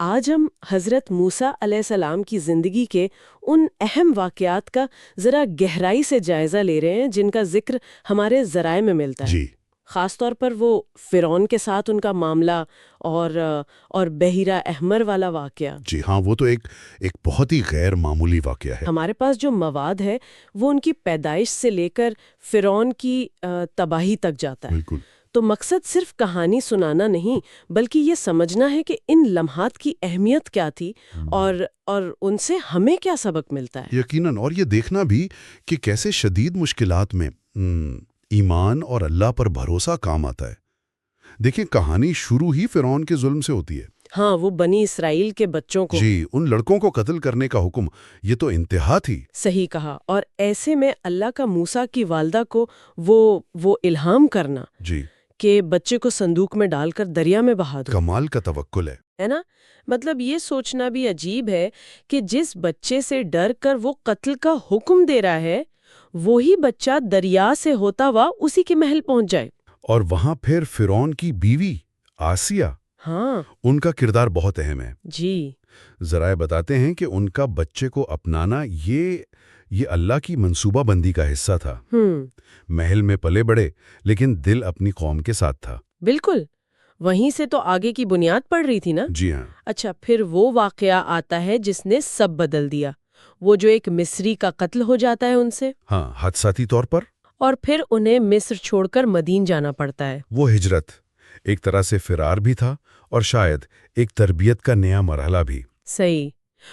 آج ہم حضرت موسیٰ علیہ السلام کی زندگی کے ان اہم واقعات کا ذرا گہرائی سے جائزہ لے رہے ہیں جن کا ذکر ہمارے ذرائع میں ملتا ہے۔ جی خاص طور پر وہ فرعون کے ساتھ ان کا معاملہ اور بحیرہ احمر والا واقعہ۔ جی ہاں، وہ تو ایک بہت ہی غیر معمولی واقعہ ہے۔ ہمارے پاس جو مواد ہے وہ ان کی پیدائش سے لے کر فرعون کی تباہی تک جاتا ہے۔ بالکل۔ تو مقصد صرف کہانی سنانا نہیں بلکہ یہ سمجھنا ہے کہ ان لمحات کی اہمیت کیا تھی اور ان سے ہمیں کیا سبق ملتا ہے۔ یقیناً، اور یہ دیکھنا بھی کہ کیسے شدید مشکلات میں ایمان اور اللہ پر بھروسہ کام آتا ہے۔ دیکھیں، کہانی شروع ہی فرعون کے ظلم سے ہوتی ہے۔ ہاں، وہ بنی اسرائیل کے بچوں کو جی، ان لڑکوں کو قتل کرنے کا حکم، یہ تو انتہا تھی۔ صحیح کہا، اور ایسے میں اللہ کا موسیٰ کی والدہ کو وہ الہام کرنا جی، کہ بچے کو صندوق میں ڈال کر دریا میں بہا دو، کمال کا توکل ہے نا؟ مطلب یہ سوچنا بھی عجیب ہے کہ جس بچے سے ڈر کر وہ قتل کا حکم دے رہا ہے وہی بچہ دریا سے ہوتا ہوا اسی کے محل پہنچ جائے۔ اور وہاں پھر فرعون کی بیوی آسیہ، ہاں ان کا کردار بہت اہم ہے۔ جی، ذرائع بتاتے ہیں کہ ان کا بچے کو اپنانا یہ اللہ کی منصوبہ بندی کا حصہ تھا۔ محل میں پلے بڑے لیکن دل اپنی قوم کے ساتھ تھا۔ بالکل، وہیں سے تو آگے کی بنیاد پڑ رہی تھی نا۔ جی ہاں۔ اچھا، پھر وہ واقعہ آتا ہے جس نے سب بدل دیا، وہ جو ایک مصری کا قتل ہو جاتا ہے ان سے، ہاں، حادثاتی طور پر۔ اور پھر انہیں مصر چھوڑ کر مدین جانا پڑتا ہے۔ وہ ہجرت ایک طرح سے فرار بھی تھا اور شاید ایک تربیت کا نیا مرحلہ بھی۔ صحیح،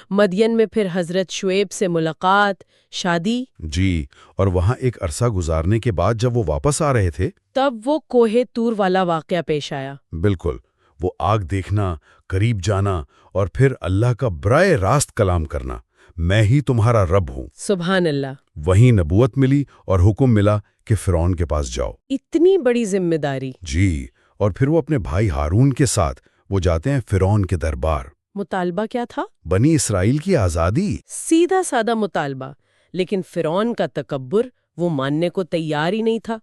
مدین میں پھر حضرت شعیب سے ملاقات، شادی۔ جی، اور وہاں ایک عرصہ گزارنے کے بعد جب وہ واپس آ رہے تھے تب وہ کوہ طور والا واقعہ پیش آیا۔ بالکل، وہ آگ دیکھنا، قریب جانا اور پھر اللہ کا براہ راست کلام کرنا، میں ہی تمہارا رب ہوں۔ سبحان اللہ، وہیں نبوت ملی اور حکم ملا کہ فرعون کے پاس جاؤ۔ اتنی بڑی ذمہ داری۔ جی، اور پھر وہ اپنے بھائی ہارون کے ساتھ وہ جاتے ہیں فرعون کے دربار۔ مطالبہ کیا تھا؟ بنی اسرائیل کی آزادی۔ سیدھا سادہ مطالبہ، لیکن فرعون کا تکبر وہ ماننے کو تیار ہی نہیں تھا۔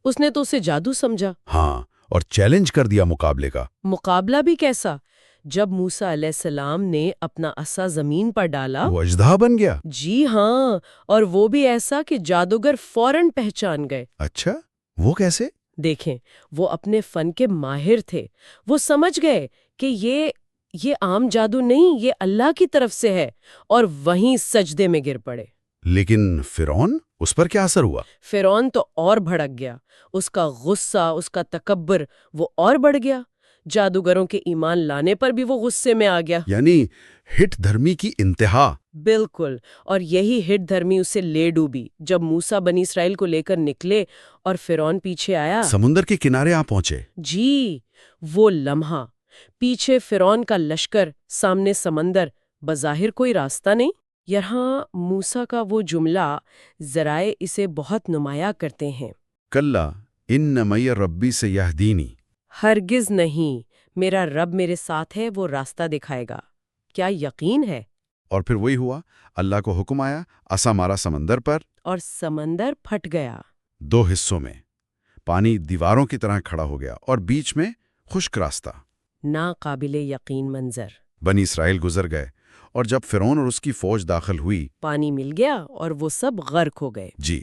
اس نے تو اسے جادو سمجھا۔ ہاں، اور چیلنج کر دیا مقابلے کا۔ مقابلہ بھی کیسا؟ جب موسیٰ علیہ السلام نے اپنا عصا زمین پر ڈالا، وہ اژدہا بن گیا۔ جی ہاں، اور وہ بھی ایسا کہ جادوگر فوراً پہچان گئے۔ اچھا، وہ کیسے؟ دیکھیں، وہ اپنے فن کے ماہر تھے، وہ سمجھ گئے کہ یہ عام جادو نہیں، یہ اللہ کی طرف سے ہے، اور وہیں سجدے میں گر پڑے۔ لیکن فرعون، اس پر کیا اثر ہوا؟ فرعون تو اور بھڑک گیا، اس کا غصہ، اس کا تکبر وہ اور بڑھ گیا۔ جادوگروں کے ایمان لانے پر بھی وہ غصے میں آ گیا۔ یعنی ہٹ دھرمی کی انتہا۔ بالکل، اور یہی ہٹ دھرمی اسے لے ڈوبی۔ جب موسیٰ بنی اسرائیل کو لے کر نکلے اور فرعون پیچھے آیا، سمندر کے کنارے آ پہنچے۔ جی، وہ لمحہ، پیچھے فرعون کا لشکر، سامنے سمندر، بظاہر کوئی راستہ نہیں۔ یہاں موسیٰ کا وہ جملہ ذرائع اسے بہت نمایاں کرتے ہیں، کلا ان معی ربی سیہدینی۔ ہرگز نہیں، میرا رب میرے ساتھ ہے، وہ راستہ دکھائے گا۔ کیا یقین ہے؟ اور پھر وہی ہوا، اللہ کو حکم آیا، عصا مارا سمندر پر، اور سمندر پھٹ گیا۔ دو حصوں میں پانی دیواروں کی طرح کھڑا ہو گیا اور بیچ میں خشک راستہ۔ ناقابل یقین منظر۔ بنی اسرائیل گزر گئے، اور جب فرعون اور اس کی فوج داخل ہوئی، پانی مل گیا اور وہ سب غرق ہو گئے۔ جی،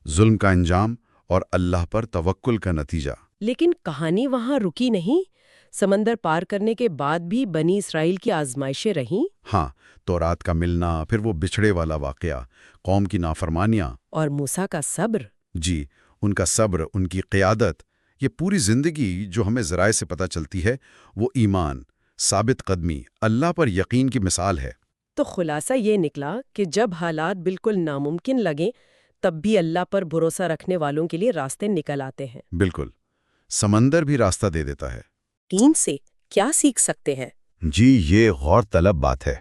ظلم کا انجام اور اللہ پر توکل کا نتیجہ۔ لیکن کہانی وہاں رکی نہیں، سمندر پار کرنے کے بعد بھی بنی اسرائیل کی آزمائشیں رہیں۔ ہاں، تورات کا ملنا، پھر وہ بچھڑے والا واقعہ، قوم کی نافرمانیاں، اور موسیٰ کا صبر۔ جی، ان کا صبر، ان کی قیادت، یہ پوری زندگی جو ہمیں ذرائع سے پتہ چلتی ہے، وہ ایمان، ثابت قدمی، اللہ پر یقین کی مثال ہے۔ تو خلاصہ یہ نکلا کہ جب حالات بالکل ناممکن لگیں تب بھی اللہ پر بھروسہ رکھنے والوں کے لیے راستے نکل آتے ہیں۔ بالکل، سمندر بھی راستہ دے دیتا ہے۔ یقین سے کیا سیکھ سکتے ہیں؟ جی، یہ غور طلب بات ہے۔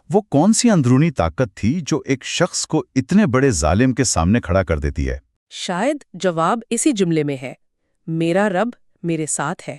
وہ کون سی اندرونی طاقت تھی جو ایک شخص کو اتنے بڑے ظالم کے سامنے کھڑا کر دیتی ہے؟ شاید جواب اسی جملے میں ہے، میرا رب میرے ساتھ ہے۔